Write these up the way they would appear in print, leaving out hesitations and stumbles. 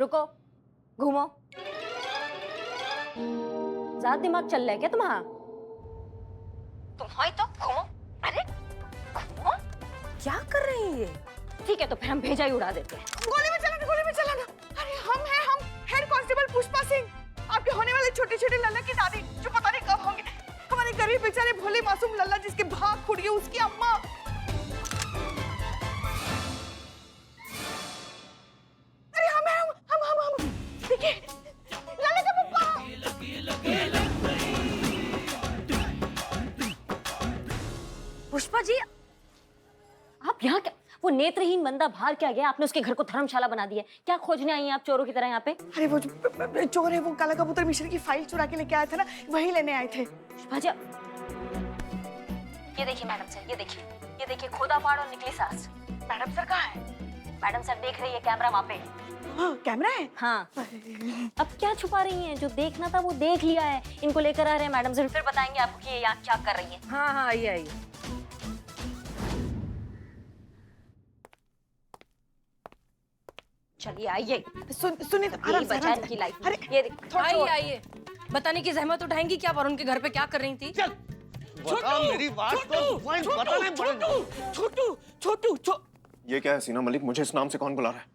रुको, घूमो। ज्यादा दिमाग चल रहा है क्या तुम्हारा? तुम हो ही तो घूमो। अरे घूमो, क्या कर रही है ये? ठीक है तो फिर हम भेजा ही उड़ा देते हैं। गोली में चलाना, गोली में चलाना। अरे हम हेड कांस्टेबल पुष्पा सिंह, आपके होने वाले छोटे छोटे लल्ला की दादी, जो पता नहीं कब होंगे। हमारे गरीब बेचारे भोले मासूम लल्ला जिसके भाग फूट गए, उसकी अम्मा। अरे हम देखिए लल्ला का पप्पा। पुष्पा जी, आप यहाँ क्या? वो नेत्रहीन बंदा बाहर क्या गया? आपने उसके घर को धर्मशाला बना दिया। क्या खोजने आई हैं आप चोरों की तरह यहाँ पे? अरे वो जो चोर है, वो काला कबूतर मिश्र की फाइल चुरा के लेके आए थे ना, वही लेने आए थे। पुष्पा जी, ये देखिए मैडम सर, ये देखिए खोदा पहाड़ और निकली सांस। मैडम सर कहाँ है? मैडम सर देख रही है कैमरा वहाँ पे। हाँ, कैमरा है। हाँ, अब क्या छुपा रही हैं? जो देखना था वो देख लिया है। इनको लेकर आ रहे हैं मैडम सर, फिर बताएंगे आपको कि ये यहाँ क्या कर रही है। हाँ, आइए आइए। चलिए आइए। सुनिए तो यही बचा है इनकी लाइफ में। ये आइए आइए, बताने की जहमत उठाएंगी क्या? पर उनके घर पे क्या कर रही थी? चल बता मेरी बात तो पॉइंट बताने पड़ेगा। छोटू। ये क्या है सीना मलिक? मुझे इस नाम से कौन बुला रहा है?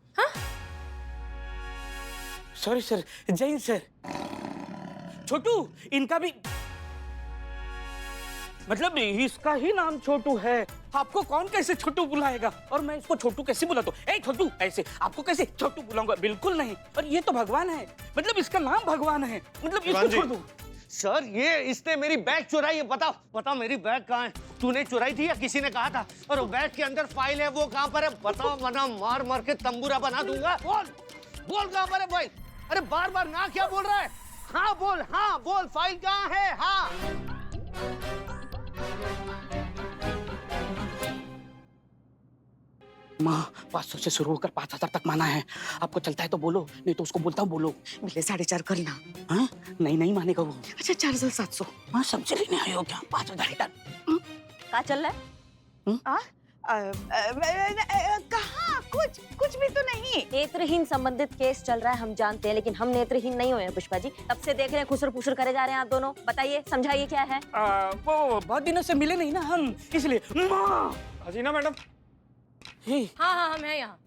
Sorry sir, Jain sir. Chhotu, इनका भी मतलब इसका ही नाम छोटू है। आपको कौन कैसे छोटू बुलाएगा? और मैं इसको छोटू कैसे बुलाता हूँ? ए छोटू, ऐसे आपको कैसे छोटू बुलाऊंगा? बिल्कुल नहीं। और ये तो भगवान है, मतलब इसका नाम भगवान है, मतलब इसको छोड़ दो। सर ये इसने मेरी बैग चुराई है। बताओ मेरी बैग कहाँ है? तूने चुराई थी या किसी ने कहा था? और बैग के अंदर फाइल है, वो कहाँ पर है? बताओ वरना मार के तंबूरा बना दूंगा। बोल कहाँ पर है फाइल? अरे बार ना क्या बोल रहा है? हाँ बोल फाइल कहाँ है? हाँ माँ, 500 से शुरू होकर 5000 तक माना है। आपको चलता है तो बोलो, नहीं तो उसको बोलता हूँ बोलो। मिले 4.5 करना। हाँ? नहीं मानेगा वो। अच्छा 4700। माँ सब्जी लेने आए हो क्या? 5000 रिटर्न। क्या चल रहा है? कहाँ? कुछ भी तो नहीं। नेत्रहीन संबंधित केस चल रहा है, हम जानते हैं, लेकिन हम नेत्रहीन नहीं हुए हैं पुष्पा जी। तब से देख रहे हैं खुसर फुसर करे जा रहे हैं आप दोनों। बताइए, समझाइए क्या है? वो बहुत दिनों से मिले नहीं ना हम, इसलिए। माँ हसीना मैडम, हाँ, हम हैं यहाँ।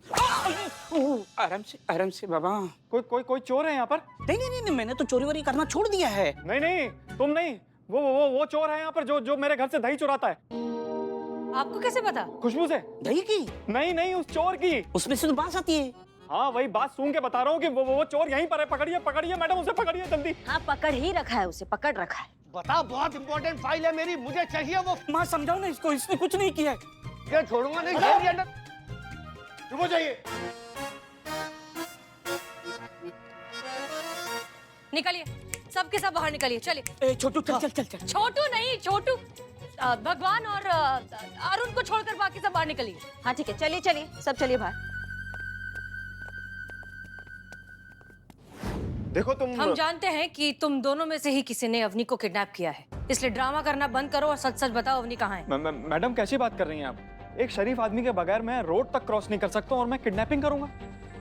आराम से बाबा। कोई चोर है यहाँ पर? नहीं, मैंने तो चोरी वोरी करना छोड़ दिया है। नहीं, तुम नहीं, वो चोर है यहाँ पर जो मेरे घर से दही चुराता है। आपको कैसे पता? खुशबू से। दही की? नहीं, उस चोर की। उसमें से तो बात आती है। हाँ वही बात सुन के बता रहा हूँ कि वो चोर यहीं पर है। पकड़िए मैडम, उसे पकड़िए जल्दी। हाँ, पकड़ ही रखा है उसे, पकड़ रखा है। बता, बहुत इंपॉर्टेंट फाइल है मेरी, मुझे चाहिए वो। माँ समझाओ ना इसको, इसने कुछ नहीं किया है। क्या छोड़ूंगा नहीं? चुप हो जाइए। निकलिए, सबके सब बाहर निकलिए। चलिए। छोटू चल। छोटू नहीं, छोटू भगवान और अरुण को छोड़कर बाकी सब बाहर निकलिए। हाँ ठीक है, चलिए सब चलिए बाहर। देखो तुम, हम जानते हैं कि तुम दोनों में से ही किसी ने अवनी को किडनैप किया है, इसलिए ड्रामा करना बंद करो और सच बताओ अवनी कहाँ है। मैडम कैसी बात कर रही हैं आप? एक शरीफ आदमी के बगैर मैं रोड तक क्रॉस नहीं कर सकता और मैं किडनैपिंग करूंगा?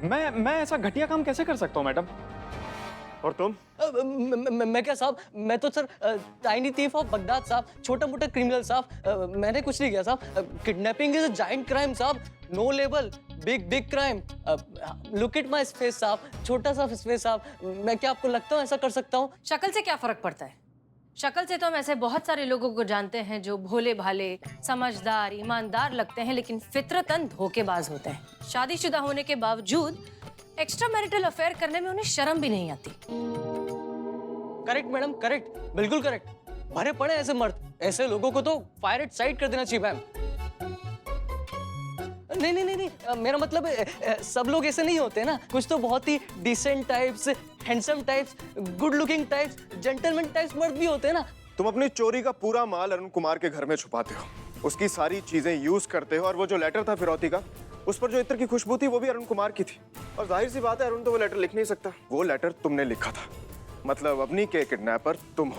मैं ऐसा घटिया काम कैसे कर सकता हूँ मैडम? और तुम? मैं क्या साहब, मैं तो sir tiny thief of Baghdad साहब, छोटा मोटा क्रिमिनल साहब। मैंने कुछ नहीं किया साहब। Kidnapping is a giant crime साहब, no label, big crime. Look at my face साहब, छोटा सा फेस साहब। मैं क्या आपको लगता हूँ ऐसा कर सकता हूँ? शक्ल से क्या फर्क पड़ता है? शक्ल से तो हम ऐसे बहुत सारे लोगों को जानते हैं जो भोले भाले, समझदार, ईमानदार लगते हैं, लेकिन फितरतन धोखेबाज होते हैं। शादीशुदा होने के बावजूद एक्स्ट्रा मैरिटल अफेयर करने में उन्हें शर्म भी नहीं आती। करेक्ट मैडम, करेक्ट, बिल्कुल करेक्ट। भरे पड़े ऐसे मर्द, ऐसे लोगों को तो फायर एट साइट कर देना चाहिए मैम। नहीं, मेरा मतलब सब लोग ऐसे नहीं होते ना। कुछ तो बहुत ही decent types, handsome types, good looking types, gentleman types मर्द भी होते हैं ना। तुम अपनी चोरी का पूरा माल अरुण कुमार के घर में छुपाते हो, उसकी सारी चीजें यूज करते हो, और वो जो लेटर था फिरौती का, उस पर जो इत्र की खुशबू थी वो भी अरुण कुमार की थी। और जाहिर सी बात है अरुण तो वो लेटर लिख नहीं सकता। वो लेटर तुमने लिखा था, मतलब अवनी के किडनैपर तुम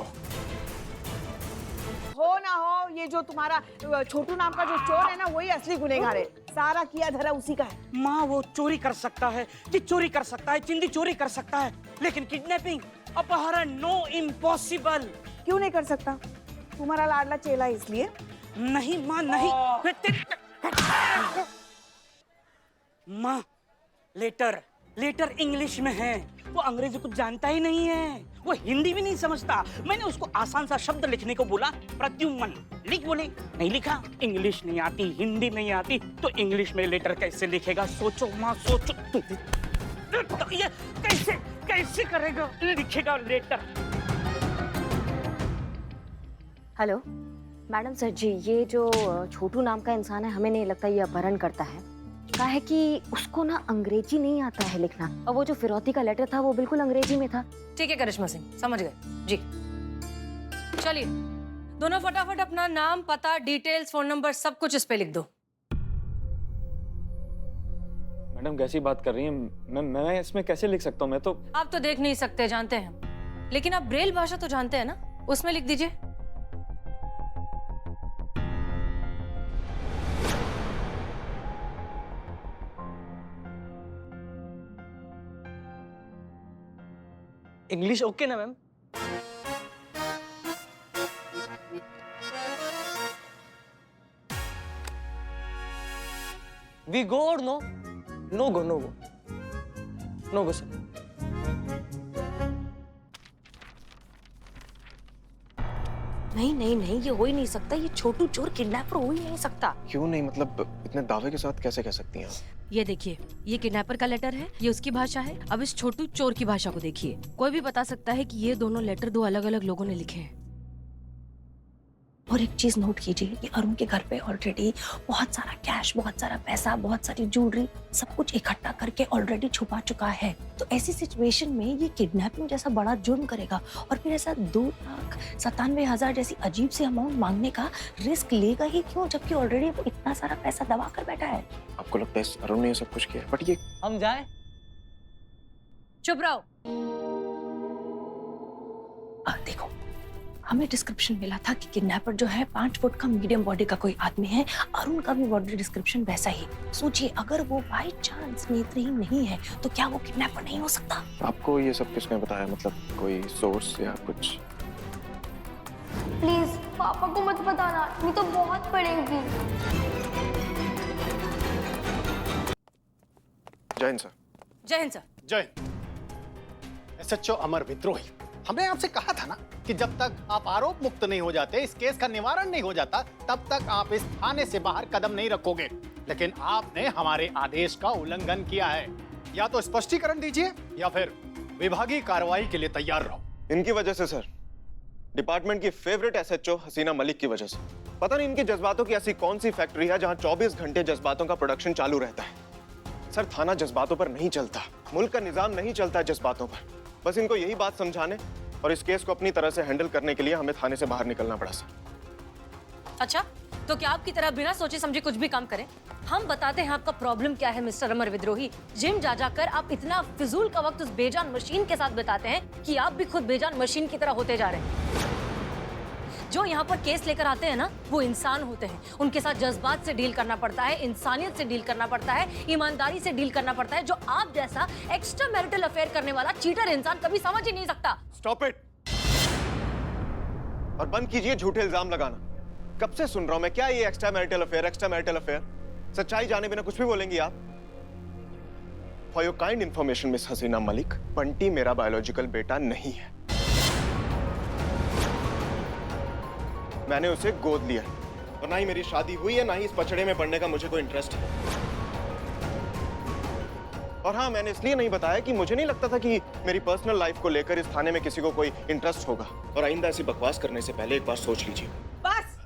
हो ना हो, ये जो तुम्हारा छोटू नाम का जो चोर है ना, वही असली गुनहगार है। सारा किया धरा उसी का है। माँ वो चोरी कर सकता है, चिट चोरी कर सकता है, चिंदी चोरी कर सकता है, लेकिन किडनैपिंग, अपहरण, नो, इम्पॉसिबल। क्यों नहीं कर सकता? तुम्हारा लाडला चेला है इसलिए। नहीं माँ नहीं। माँ लेटर लेटर इंग्लिश में है, वो अंग्रेजी कुछ जानता ही नहीं है, वो हिंदी भी नहीं समझता। मैंने उसको आसान सा शब्द लिखने को बोला, प्रद्युम्न लिख, बोले नहीं लिखा। इंग्लिश नहीं आती, हिंदी नहीं आती, तो इंग्लिश में लेटर कैसे लिखेगा? सोचो माँ सोचो, तो ये कैसे कैसे करेगा, लिखेगा लेटर? हेलो मैडम सर जी, ये जो छोटू नाम का इंसान है, हमें नहीं लगता ये अपहरण करता है। कहा है कि उसको ना अंग्रेजी नहीं आता है लिखना, और वो जो फिरौती का लेटर था वो बिल्कुल अंग्रेजी में था। ठीक है करिश्मा सिंह, समझ गए जी। चलिए दोनों फटाफट अपना नाम, पता, डिटेल्स, फोन नंबर सब कुछ इस पे लिख दो। मैडम कैसी बात कर रही हैं? मैं इसमें कैसे लिख सकता हूँ? मैं तो आप तो देख नहीं सकते, जानते हैं, लेकिन आप ब्रेल भाषा तो जानते हैं ना, उसमें लिख दीजिए। इंग्लिश ओके ना मैम? वी गो और नो? नो गो, नो गो, नो गो सर। नहीं नहीं नहीं, ये हो ही नहीं सकता, ये छोटू चोर किडनैपर हो ही नहीं सकता। क्यों नहीं? मतलब इतने दावे के साथ कैसे कह सकती हैं आप? ये देखिए, ये किडनैपर का लेटर है, ये उसकी भाषा है। अब इस छोटू चोर की भाषा को देखिए। कोई भी बता सकता है कि ये दोनों लेटर दो अलग अलग लोगों ने लिखे हैं। और एक चीज नोट कीजिए, ये अरुण के घर पे ऑलरेडी बहुत सारा कैश, बहुत सारा पैसा, बहुत सारी ज्वेलरी, सब कुछ इकट्ठा करके ऑलरेडी छुपा चुका है। तो ऐसी सिचुएशन में ये किडनैपिंग जैसा बड़ा जुर्म करेगा और फिर ऐसा 2,97,000 जैसी अजीब सी अमाउंट मांगने का रिस्क लेगा ही क्यों, जबकि ऑलरेडी वो इतना सारा पैसा दबा कर बैठा है। आपको लगता है अरुण ने ये सब कुछ किया? बट ये हम जाएं? चुप रहो। देखो, हमें डिस्क्रिप्शन मिला था कि किडनैपर जो है 5 फुट का मीडियम बॉडी का कोई आदमी है। अरुण का भी बॉडी डिस्क्रिप्शन वैसा ही। सोचिए, अगर वो बाय चांस नेत्रहीन नहीं है तो क्या वो किडनैपर नहीं हो सकता? आपको ये सब किसने बताया? मतलब कोई सोर्स या कुछ? प्लीज पापा को मत बताना, नहीं तो बहुत पड़ेगी। जय हिंद सर। जय हिंद सर। जय एसएचओ अमर विद्रोही, हमने आपसे कहा था ना कि जब तक आप आरोप मुक्त नहीं हो जाते, इस केस का निवारण नहीं हो जाता, तब तक आप इस थाने से बाहर कदम नहीं रखोगे। लेकिन आपने हमारे आदेश का उल्लंघन किया है। या तो स्पष्टीकरण दीजिए या फिर विभागीय कार्रवाई के लिए तैयार रहो। इनकी वजह से सर, डिपार्टमेंट की फेवरेट एसएचओ हसीना मलिक की वजह से। पता नहीं इनके जज्बातों की ऐसी कौन सी फैक्ट्री है जहां 24 घंटे जज्बातों का प्रोडक्शन चालू रहता है। सर, थाना जज्बातों पर नहीं चलता, मुल्क का निजाम नहीं चलता जज्बातों पर। बस इनको यही बात समझाने और इस केस को अपनी तरह से हैंडल करने के लिए हमें थाने से बाहर निकलना पड़ा सर। अच्छा, तो क्या आपकी तरह बिना सोचे समझे कुछ भी काम करें? हम बताते हैं आपका प्रॉब्लम क्या है मिस्टर अमर विद्रोही। जिम जा जाकर आप इतना फिजूल का वक्त उस बेजान मशीन के साथ बिताते हैं कि आप भी खुद बेजान मशीन की तरह होते जा रहे हैं। जो यहाँ पर केस लेकर आते हैं ना, वो इंसान होते हैं। उनके साथ जज्बात से डील करना पड़ता है, इंसानियत से डील करना पड़ता है, ईमानदारी से डील करना पड़ता है, जो आप जैसा एक्स्ट्रा मैरिटल अफेयर करने वाला चीटर इंसान कभी समझ ही नहीं सकता। Stop it. और बंद कीजिए झूठे इल्जाम लगाना। कब से सुन रहा हूं मैं, क्या ये extra marital affair, extra marital affair? सच्चाई जाने बिना कुछ भी बोलेंगी आप? For your kind information miss Haseena Malik, Bunty मेरा बायोलॉजिकल बेटा नहीं है। मैंने उसे गोद लिया और ना ही मेरी शादी हुई है, ना ही इस पचड़े में पड़ने का मुझे कोई इंटरेस्ट है। और हाँ, मैंने इसलिए नहीं बताया कि मुझे नहीं लगता था कि मेरी पर्सनल लाइफ को लेकर इस थाने में किसी को कोई इंटरेस्ट होगा। और आइंदा ऐसी बकवास करने से पहले एक बार सोच लीजिए। बस,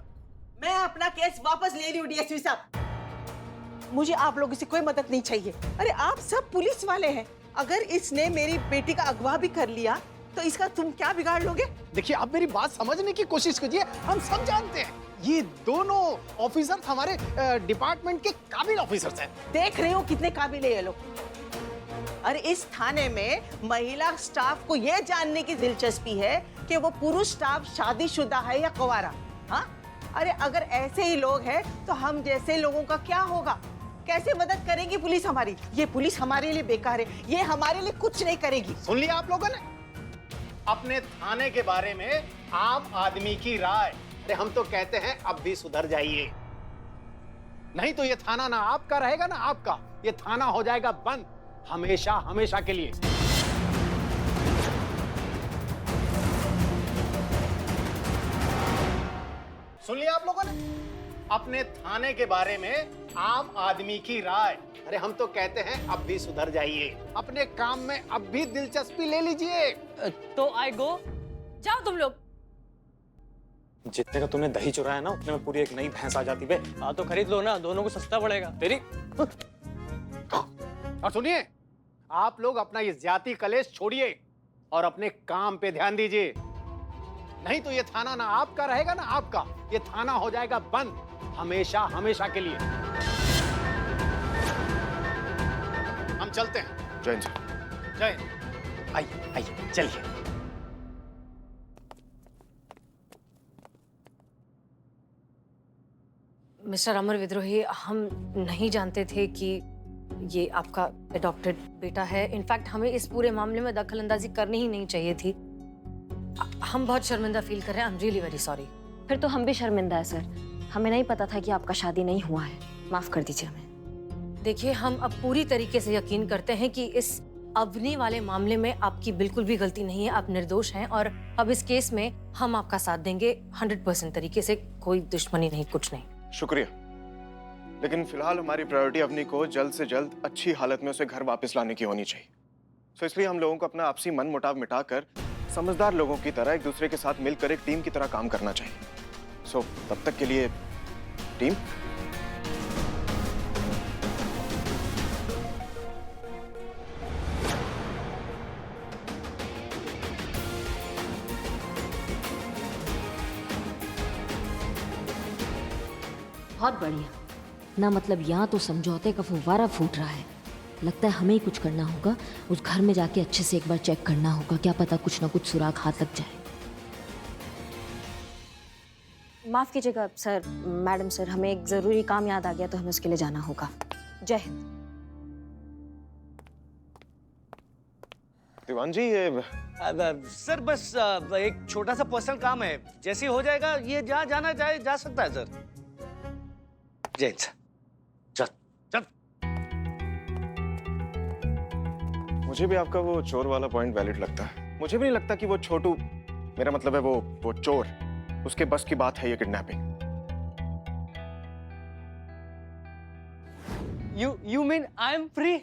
मैं अपना केस वापस ले रही हूँ डीएसपी साहब। मुझे आप लोगों से कोई मदद नहीं चाहिए। अरे आप सब पुलिस वाले हैं, अगर इसने मेरी बेटी का अगवा भी कर लिया तो इसका तुम क्या बिगाड़ लोगे? देखिए, आप मेरी बात समझने की कोशिश कीजिए। हम सब जानते हैं ये दोनों ऑफिसर हमारे डिपार्टमेंट के काबिल ऑफिसर्स हैं। देख रहे हो कितने काबिल है ये लोग। अरे इस थाने में महिला स्टाफ को यह जानने की दिलचस्पी है कि वो पुरुष स्टाफ शादीशुदा है या कुंवारा। हाँ, अरे अगर ऐसे ही लोग हैं तो हम जैसे लोगों का क्या होगा? कैसे मदद करेगी पुलिस हमारी? ये पुलिस हमारे लिए बेकार है, ये हमारे लिए कुछ नहीं करेगी। सुन लिया आप लोगों ने? अपने थाने के बारे में आम आदमी की राय। अरे हम तो कहते हैं अब भी सुधर जाइए, नहीं तो ये थाना ना आपका रहेगा ना आपका, ये थाना हो जाएगा बंद हमेशा हमेशा के लिए। सुन लिया आप लोगों ने? अपने थाने के बारे में आम आदमी की राय। अरे हम तो कहते हैं अब भी सुधर जाइए, अपने काम में अब भी दिलचस्पी ले लीजिए। तो आई गो। जाओ तुम लोग। जितने का तूने दही चुराया ना उतने में पूरी एक नई भैंस आ जाती बे। हाँ तो खरीद लो ना, दोनों को सस्ता पड़ेगा। तेरी और सुनिए, आप लोग अपना ये जाति कलेश छोड़िए और अपने काम पे ध्यान दीजिए, नहीं तो ये थाना ना आपका रहेगा ना आपका, ये थाना हो जाएगा बंद हमेशा हमेशा के लिए। हम चलते हैं। जय हिंद सर। जय हिंद। आइए आइए चलिए। मिस्टर अमर विद्रोही, हम नहीं जानते थे कि ये आपका अडॉप्टेड बेटा है। इनफैक्ट हमें इस पूरे मामले में दखल अंदाजी करनी ही नहीं चाहिए थी। हम बहुत शर्मिंदा फील कर रहे हैं। I am really very sorry. फिर तो हम भी शर्मिंदा है सर, हमें नहीं पता था कि आपका शादी नहीं हुआ है, माफ कर दीजिए हमें। देखिए, हम अब पूरी तरीके से यकीन करते हैं कि इस अवनी वाले मामले में आपकी बिल्कुल भी गलती नहीं है, आप निर्दोष हैं और अब इस केस में हम आपका साथ देंगे 100% तरीके से, कोई दुश्मनी नहीं, कुछ नहीं। शुक्रिया, लेकिन फिलहाल हमारी प्रायोरिटी अवनी को जल्द से जल्द अच्छी हालत में उसे घर वापस लाने की होनी चाहिए। सो इसलिए हम लोगों को अपना आपसी मन मुटाव मिटाकर समझदार लोगों की तरह एक दूसरे के साथ मिलकर एक टीम की तरह काम करना चाहिए। सो तब तक के लिए टीम। बहुत बढ़िया ना, मतलब यहाँ तो समझौते का फुव्वारा फूट रहा है। लगता है हमें ही कुछ करना होगा, उस घर में जाके अच्छे से एक बार चेक करना होगा, क्या पता कुछ ना कुछ सुराग हाथ लग जाए। माफ कीजिएगा सर, मैडम सर, हमें एक जरूरी काम याद आ गया तो हमें उसके लिए जाना होगा। जय हिंद। दीवान जी, ये सर बस एक छोटा सा पर्सनल काम है, जैसे ही हो जाएगा ये जहाँ जाना चाहे जा सकता है सर। जय हिंद। चल चल। मुझे भी आपका वो चोर वाला पॉइंट वैलिड लगता है। मुझे भी नहीं लगता कि वो छोटू, मेरा मतलब है वो चोर, उसके बस की बात है ये kidnapping. You mean I'm free?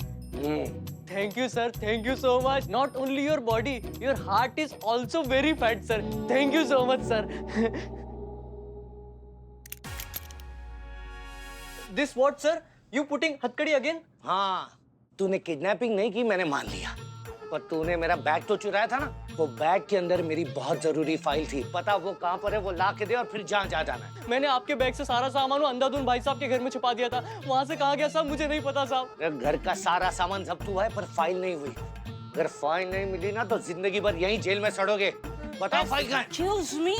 Thank you sir, thank you so much. Not only your body, your heart is also very fat sir. Thank you so much sir. This what sir? You putting हथकड़ी again? हाँ, तूने kidnapping नहीं की, मैंने मान लिया, पर तूने मेरा बैग तो चुराया था ना। वो बैग के अंदर मेरी बहुत जरूरी फाइल थी, पता वो कहाँ पर है, वो ला के दे और फिर जहाँ जाना है। मैंने आपके बैग से सारा सामान अंधाधुन भाई साहब के घर में छुपा दिया था, वहाँ से कहाँ गया साहब मुझे नहीं पता साहब। घर का सारा सामान जब्त हुआ है पर फाइल नहीं हुई। अगर फाइल नहीं मिली ना तो जिंदगी भर यहीं जेल में सड़ोगे। बताओ फाइल कहाँ है? Excuse me,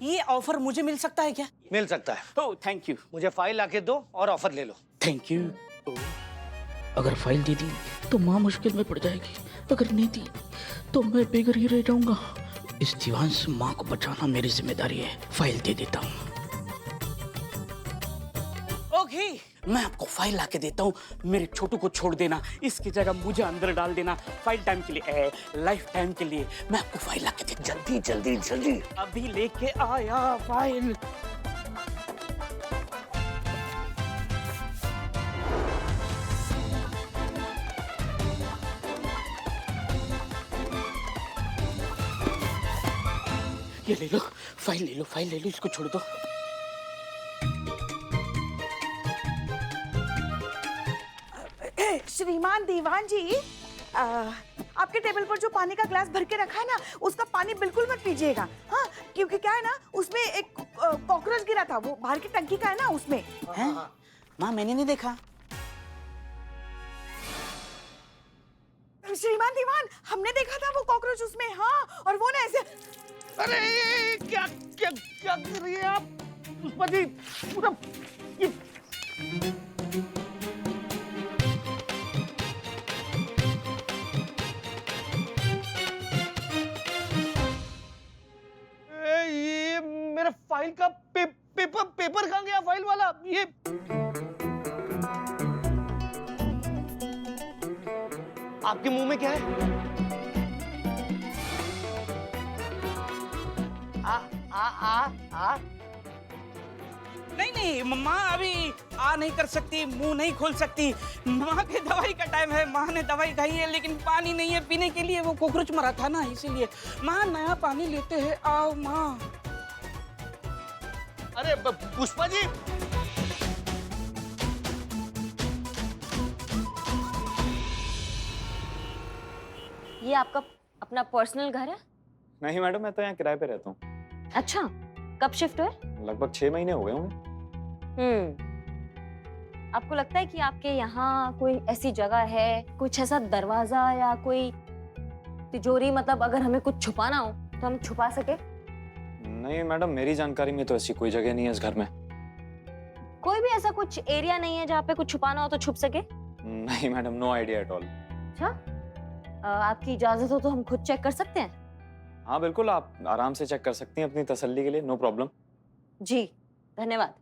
ये ऑफर मुझे मिल सकता है क्या? मिल सकता है। Oh thank you. मुझे फाइल लाके दो और ऑफर ले लो। Thank you. अगर फाइल दे दी तो माँ मुश्किल में पड़ जाएगी, अगर नहीं दी तो मैं बेघर ही रह जाऊंगा। इस दीवान से माँ को बचाना मेरी जिम्मेदारी है। फाइल दे देता हूँ। ओके, मैं आपको फाइल लाके देता हूँ, मेरे छोटू को छोड़ देना, इसकी जगह मुझे अंदर डाल देना। फाइल टाइम के लिए, लाइफ टाइम के लिए मैं आपको फाइल लाके देता हूँ। जल्दी जल्दी जल्दी। अभी लेके आया फाइल। ये ले लो, फाइल ले लो, फाइल ले लो, इसको छोड़ दो। श्रीमान दीवान जी, आपके टेबल पर जो पानी का ग्लास भर के रखा है ना, उसका पानी बिल्कुल मत पीजिएगा। हाँ, क्योंकि क्या है ना, उसमें एक कॉकरोच गिरा था, वो बाहर की टंकी का है ना, उसमें। माँ मैंने नहीं देखा। श्रीमान दीवान, हमने देखा था वो कॉकरोच उसमें। हाँ, और वो ना ऐसे। अरे क्या क्या क्या कर रही है आप? पुष्पा जी, पूरा फाइल का पेपर कहाँ गया? फाइल वाला ये आपके मुंह में क्या है? आ नहीं, माँ अभी आ नहीं कर सकती, मुंह नहीं खोल सकती। माँ के दवाई का टाइम है, माँ ने दवाई खाई है, लेकिन पानी नहीं है पीने के लिए। वो कॉकरोच मरा था ना, इसीलिए। माँ नया पानी लेते हैं, आओ माँ। अरे पुष्पा जी, ये आपका अपना पर्सनल घर है? नहीं मैडम, मैं तो यहाँ किराए पे रहता हूँ। अच्छा, कब शिफ्ट हुए? लगभग 6 महीने हो गए होंगे। आपको लगता है कि आपके यहाँ कोई ऐसी जगह है, कुछ ऐसा दरवाजा या कोई तिजोरी, मतलब अगर हमें कुछ छुपाना हो तो हम छुपा सके? नहीं मैडम, मेरी जानकारी में तो ऐसी कोई जगह नहीं है इस घर में। कोई भी ऐसा कुछ एरिया नहीं है जहाँ पे कुछ छुपाना हो तो छुप सके? नहीं madam, no idea at all. अच्छा, आपकी इजाजत हो तो हम खुद चेक कर सकते हैं? हाँ बिल्कुल, आप आराम से चेक कर सकती हैं अपनी तसल्ली के लिए, नो प्रॉब्लम। जी, धन्यवाद।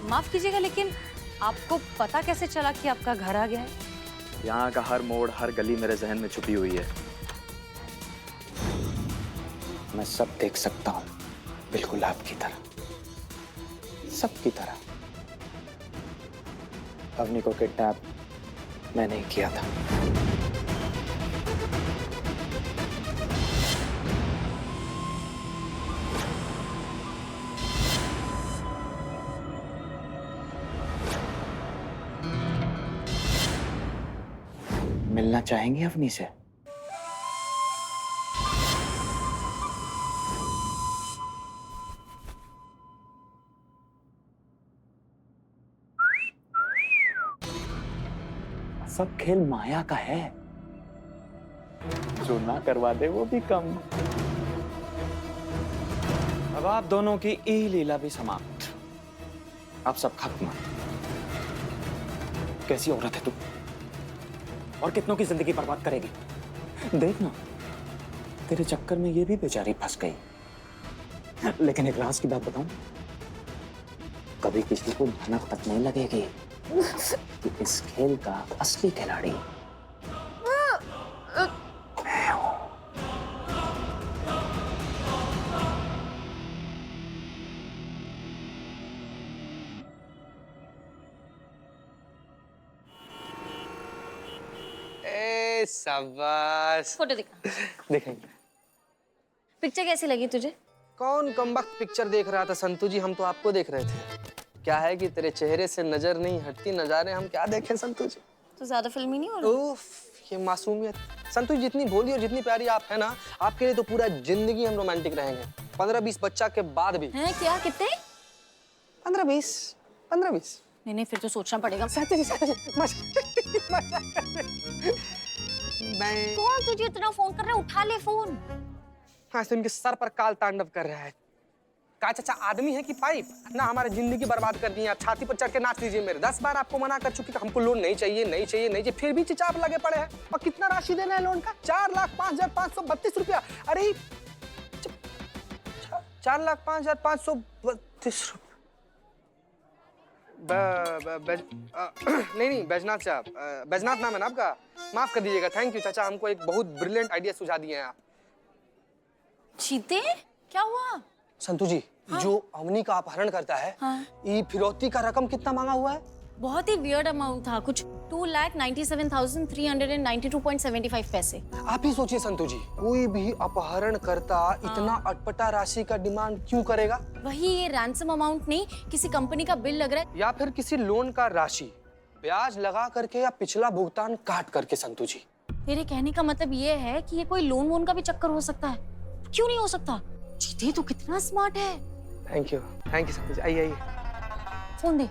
माफ कीजिएगा, लेकिन आपको पता कैसे चला कि आपका घर आ गया है? यहाँ का हर मोड़, हर गली मेरे जहन में छुपी हुई है। मैं सब देख सकता हूँ, बिल्कुल आपकी तरह, सबकी तरह। अवनी को किडनैप मैंने ही किया था। मिलना चाहेंगे अवनी से? सब खेल माया का है, जो ना करवा दे वो भी कम। अब आप दोनों की ई लीला भी समाप्त, अब सब खत्म। कैसी औरत है तू, और कितनों की जिंदगी बर्बाद करेगी। देखना, तेरे चक्कर में ये भी बेचारी फंस गई। लेकिन एक राज की बात बताऊं, कभी किसी को भनक तक नहीं लगेगी कि इस खेल का असली खिलाड़ी मैं हूं। शाबाश। फोटो दिखा। देखेंगे। पिक्चर कैसी लगी तुझे? कौन कमबख्त पिक्चर देख रहा था संतू जी, हम तो आपको देख रहे थे। क्या है कि तेरे चेहरे से नजर नहीं हटती, नजारे हम क्या देखें संतू जी। तो ज्यादा फिल्मी नहीं हो रहा? उफ, ये मासूमियत। संतू जी, जितनी भोली और जितनी प्यारी आप है ना, आपके लिए तो पूरा जिंदगी हम रोमांटिक रहेंगे। 15-20 बच्चा के बाद भी। हैं क्या? कितने? 15-20। 15-20। नहीं, फिर तो सोचना पड़ेगा। कौन तुझे इतना फोन कर रहा है? उठा ले फोन। हाँ, तो इनके सर पर काल तांडव कर रहा है। का चाचा आदमी है कि पाइप? ना हमारी जिंदगी बर्बाद कर दी। आप छाती पर चढ़ के नाच लीजिए मेरे। 10 बार आपको मना कर चुकी कि हमको लोन नहीं चाहिए, नहीं चाहिए, नहीं चाहिए, फिर भी चिचा आप लगे पड़े हैं। और कितना राशि देना है लोन का? 4,05,532 रुपया। अरे 4,05,532 रुपया। नहीं, बैजनाथ साहब, बैजनाथ नाम है ना आपका? माफ कर दीजिएगा। थैंक यू चाचा, हमको एक बहुत ब्रिलियंट आइडिया सुझा दिए हैं आप। चीते, क्या हुआ? संतू जी, हाँ? जो अवनी का अपहरण करता है, ये फिरौती का रकम कितना मांगा हुआ है? बहुत ही वियर्ड अमाउंट था, कुछ 2,97,392.75 पैसे। आप ही सोचिए संतु जी, कोई भी अपहरणकर्ता इतना अटपटा राशि का डिमांड क्यों करेगा? वही, ये रैंसम अमाउंट नहीं, किसी कंपनी का बिल लग रहा है या फिर किसी लोन का राशि ब्याज लगा करके या पिछला भुगतान काट करके। संतु जी, तेरे कहने का मतलब ये है कि ये कोई लोन वोन का भी चक्कर हो सकता है? क्यों नहीं हो सकता? जीते तो कितना स्मार्ट है। थैंक यू संतु जी। आइए आइए। फोन दे।